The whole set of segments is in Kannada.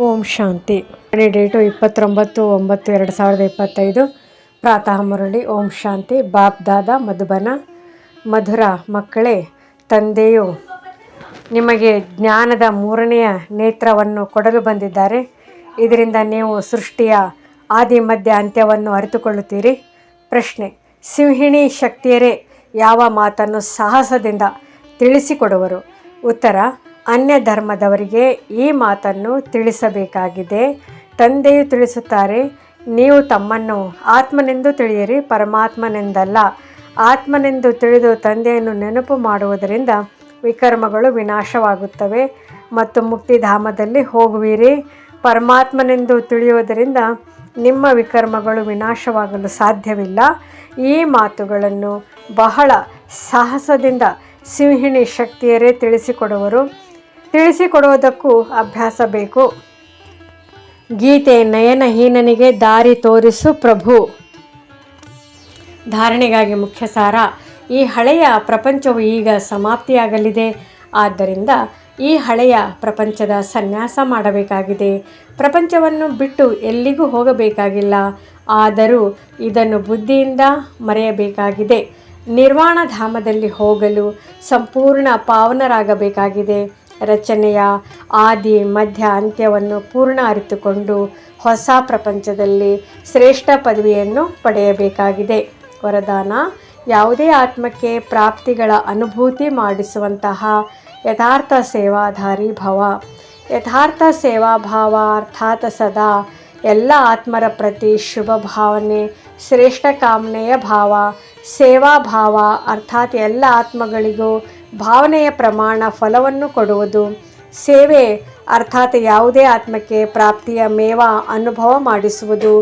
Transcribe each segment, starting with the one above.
ಓಂ ಶಾಂತಿ. ಡೇಟು 29/9/2025. ಪ್ರಾತಃ ಮುರಳಿ. ಓಂ ಶಾಂತಿ. ಬಾಪ್ ದಾದಾ ಮಧುಬನ. ಮಧುರ ಮಕ್ಕಳೇ, ತಂದೆಯು ನಿಮಗೆ ಜ್ಞಾನದ 3ನೇ ನೇತ್ರವನ್ನು ಕೊಡಲು ಬಂದಿದ್ದಾರೆ. ಇದರಿಂದ ನೀವು ಸೃಷ್ಟಿಯ ಆದಿ ಮಧ್ಯ ಅಂತ್ಯವನ್ನು ಅರಿತುಕೊಳ್ಳುತ್ತೀರಿ. ಪ್ರಶ್ನೆ: ಸಿಂಹಿಣಿ ಶಕ್ತಿಯರೇ ಯಾವ ಮಾತನ್ನು ಸಾಹಸದಿಂದ ತಿಳಿಸಿಕೊಡುವರು? ಉತ್ತರ: ಅನ್ಯ ಧರ್ಮದವರಿಗೆ ಈ ಮಾತನ್ನು ತಿಳಿಸಬೇಕಾಗಿದೆ. ತಂದೆಯು ತಿಳಿಸುತ್ತಾರೆ, ನೀವು ತಮ್ಮನ್ನು ಆತ್ಮನೆಂದು ತಿಳಿಯಿರಿ, ಪರಮಾತ್ಮನೆಂದಲ್ಲ. ಆತ್ಮನೆಂದು ತಿಳಿದು ತಂದೆಯನ್ನು ನೆನಪು ಮಾಡುವುದರಿಂದ ವಿಕರ್ಮಗಳು ವಿನಾಶವಾಗುತ್ತವೆ ಮತ್ತು ಮುಕ್ತಿಧಾಮದಲ್ಲಿ ಹೋಗುವಿರಿ. ಪರಮಾತ್ಮನೆಂದು ತಿಳಿಯುವುದರಿಂದ ನಿಮ್ಮ ವಿಕರ್ಮಗಳು ವಿನಾಶವಾಗಲು ಸಾಧ್ಯವಿಲ್ಲ. ಈ ಮಾತುಗಳನ್ನು ಬಹಳ ಸಾಹಸದಿಂದ ಸಿಂಹಿಣಿ ಶಕ್ತಿಯರೇ ತಿಳಿಸಿಕೊಡುವರು. ತಿಳಿಸಿಕೊಡುವುದಕ್ಕೂ ಅಭ್ಯಾಸ ಬೇಕು. ಗೀತೆ: ನಯನಹೀನನಿಗೆ ದಾರಿ ತೋರಿಸು ಪ್ರಭು. ಧಾರಣೆಗಾಗಿ ಮುಖ್ಯ ಸಾರ: ಈ ಹಳೆಯ ಪ್ರಪಂಚವು ಈಗ ಸಮಾಪ್ತಿಯಾಗಲಿದೆ. ಆದ್ದರಿಂದ ಈ ಹಳೆಯ ಪ್ರಪಂಚದ ಸನ್ಯಾಸ ಮಾಡಬೇಕಾಗಿದೆ. ಪ್ರಪಂಚವನ್ನು ಬಿಟ್ಟು ಎಲ್ಲಿಗೂ ಹೋಗಬೇಕಾಗಿಲ್ಲ. ಆದರೂ ಇದನ್ನು ಬುದ್ಧಿಯಿಂದ ಮರೆಯಬೇಕಾಗಿದೆ. ನಿರ್ವಾಣ ಧಾಮದಲ್ಲಿ ಹೋಗಲು ಸಂಪೂರ್ಣ ಪಾವನರಾಗಬೇಕಾಗಿದೆ. ರಚನೆಯ ಆದಿ ಮಧ್ಯ ಅಂತ್ಯವನ್ನು ಪೂರ್ಣ ಅರಿತುಕೊಂಡು ಹೊಸ ಪ್ರಪಂಚದಲ್ಲಿ ಶ್ರೇಷ್ಠ ಪದವಿಯನ್ನು ಪಡೆಯಬೇಕಾಗಿದೆ. ವರದಾನ: ಯಾವುದೇ ಆತ್ಮಕ್ಕೆ ಪ್ರಾಪ್ತಿಗಳ ಅನುಭೂತಿ ಮಾಡಿಸುವಂತಹ ಯಥಾರ್ಥ ಸೇವಾಧಾರಿ ಭವ. ಯಥಾರ್ಥ ಸೇವಾಭಾವ ಅರ್ಥಾತ್ ಸದಾ ಎಲ್ಲ ಆತ್ಮರ ಪ್ರತಿ ಶುಭ ಭಾವನೆ, ಶ್ರೇಷ್ಠ ಕಾಮನೆಯ ಭಾವ. ಸೇವಾಭಾವ ಅರ್ಥಾತ್ ಎಲ್ಲ ಆತ್ಮಗಳಿಗೂ ಭಾವನೆಯ ಪ್ರಮಾಣ ಫಲವನ್ನು ಕೊಡುವುದು. ಸೇವೆ ಅರ್ಥಾತ್ ಯಾವುದೇ ಆತ್ಮಕ್ಕೆ ಪ್ರಾಪ್ತಿಯ ಮೇವ ಅನುಭವ ಮಾಡಿಸುವುದು.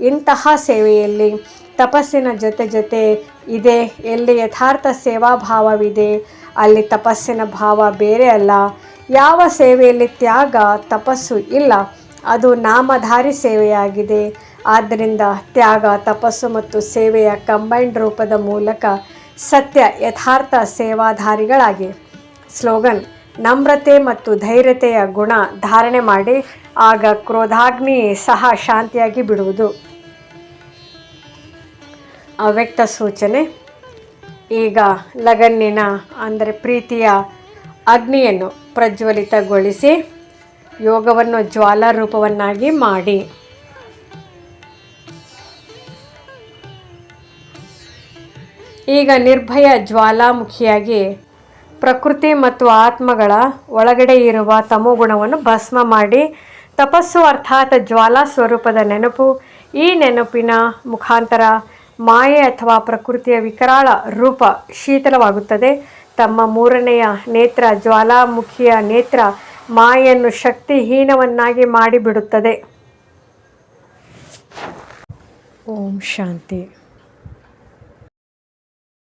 ಇಂತಹ ಸೇವೆಯಲ್ಲಿ ತಪಸ್ಸಿನ ಜೊತೆ ಇದೆ. ಎಲ್ಲಿ ಯಥಾರ್ಥ ಸೇವಾಭಾವವಿದೆ ಅಲ್ಲಿ ತಪಸ್ಸಿನ ಭಾವ ಬೇರೆ ಅಲ್ಲ. ಯಾವ ಸೇವೆಯಲ್ಲಿ ತ್ಯಾಗ ತಪಸ್ಸು ಇಲ್ಲ ಅದು ನಾಮಧಾರಿ ಸೇವೆಯಾಗಿದೆ. ಆದ್ದರಿಂದ ತ್ಯಾಗ, ತಪಸ್ಸು ಮತ್ತು ಸೇವೆಯ ಕಂಬೈನ್ಡ್ ರೂಪದ ಮೂಲಕ ಸತ್ಯ ಯಥಾರ್ಥ ಸೇವಾಧಾರಿಗಳಾಗಿ. ಸ್ಲೋಗನ್: ನಮ್ರತೆ ಮತ್ತು ಧೈರ್ಯತೆಯ ಗುಣ ಧಾರಣೆ ಮಾಡಿ, ಆಗ ಕ್ರೋಧಾಗ್ನಿ ಸಹ ಶಾಂತಿಯಾಗಿ ಬಿಡುವುದು. ಅವ್ಯಕ್ತ ಸೂಚನೆ: ಈಗ ಲಗನ್ನಿನ ಅಂದರೆ ಪ್ರೀತಿಯ ಅಗ್ನಿಯನ್ನು ಪ್ರಜ್ವಲಿತಗೊಳಿಸಿ ಯೋಗವನ್ನು ಜ್ವಾಲಾರೂಪವನ್ನಾಗಿ ಮಾಡಿ. ಈಗ ನಿರ್ಭಯ ಜ್ವಾಲಾಮುಖಿಯಾಗಿ ಪ್ರಕೃತಿ ಮತ್ತು ಆತ್ಮಗಳ ಒಳಗಡೆ ಇರುವ ತಮೋಗುಣವನ್ನು ಭಸ್ಮ ಮಾಡಿ. ತಪಸ್ಸು ಅರ್ಥಾತ್ ಜ್ವಾಲಾ ಸ್ವರೂಪದ ನೆನಪು. ಈ ನೆನಪಿನ ಮುಖಾಂತರ ಮಾಯೆ ಅಥವಾ ಪ್ರಕೃತಿಯ ವಿಕರಾಳ ರೂಪ ಶೀತಲವಾಗುತ್ತದೆ. ತಮ್ಮ 3ನೇಯ ನೇತ್ರ ಜ್ವಾಲಾಮುಖಿಯ ನೇತ್ರ ಮಾಯೆಯನ್ನು ಶಕ್ತಿಹೀನವನ್ನಾಗಿ ಮಾಡಿಬಿಡುತ್ತದೆ. ಓಂ ಶಾಂತಿ.